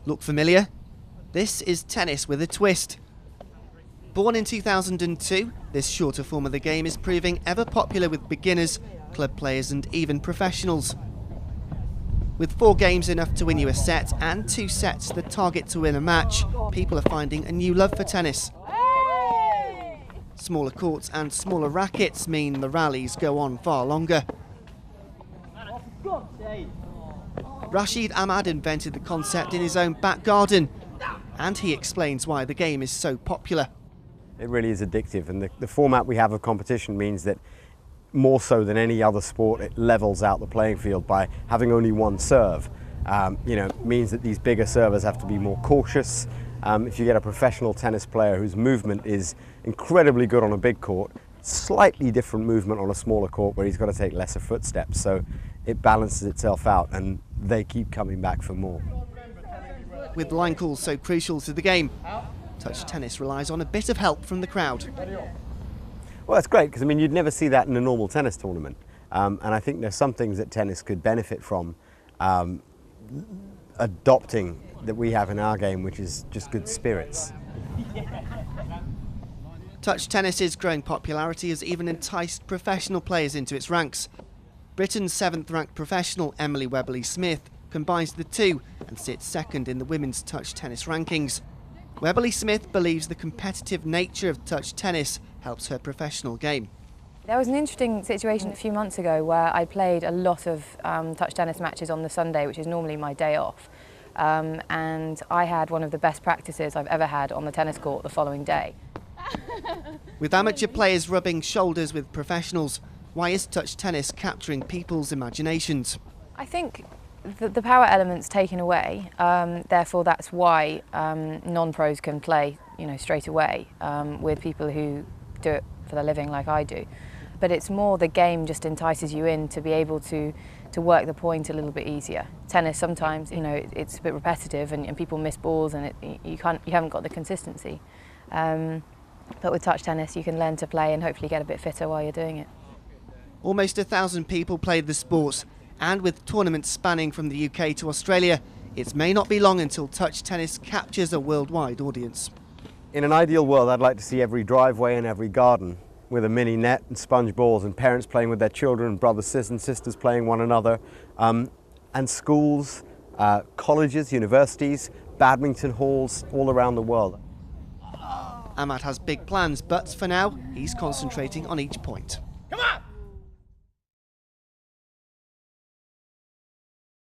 Look familiar? This is tennis with a twist. Born in 2002, this shorter form of the game is proving ever popular with beginners, club players and even professionals. With 4 games enough to win you a set and 2 sets the target to win a match, people are finding a new love for tennis. Smaller courts and smaller rackets mean the rallies go on far longer. Rashid Ahmad invented the concept in his own back garden, and he explains why the game is so popular. It really is addictive, and the format we have of competition means that more so than any other sport, it levels out the playing field by having only one serve. Means that these bigger servers have to be more cautious. If you get a professional tennis player whose movement is incredibly good on a big court, slightly different movement on a smaller court where he's got to take lesser footsteps, so it balances itself out and they keep coming back for more. With line calls so crucial to the game, touch tennis relies on a bit of help from the crowd. Well, that's great, because you'd never see that in a normal tennis tournament. And I think there's some things that tennis could benefit from adopting that we have in our game, which is just good spirits. Touch tennis's growing popularity has even enticed professional players into its ranks. Britain's 7th ranked professional Emily Webley-Smith combines the two and sits second in the women's touch tennis rankings. Webley-Smith believes the competitive nature of touch tennis helps her professional game. There was an interesting situation a few months ago where I played a lot of touch tennis matches on the Sunday, which is normally my day off. And I had one of the best practices I've ever had on the tennis court the following day. With amateur players rubbing shoulders with professionals, why is touch tennis capturing people's imaginations? I think the power element's taken away, therefore that's why non-pros can play, straight away with people who do it for their living like I do. But it's more the game just entices you in to be able to work the point a little bit easier. Tennis sometimes, it's a bit repetitive and people miss balls and you haven't got the consistency. But with touch tennis you can learn to play and hopefully get a bit fitter while you're doing it. Almost 1,000 people played the sport, and with tournaments spanning from the UK to Australia, it may not be long until touch tennis captures a worldwide audience. In an ideal world, I'd like to see every driveway and every garden with a mini net and sponge balls, and parents playing with their children, brothers and sisters playing one another, and schools, colleges, universities, badminton halls all around the world. Ahmad has big plans, but for now, he's concentrating on each point.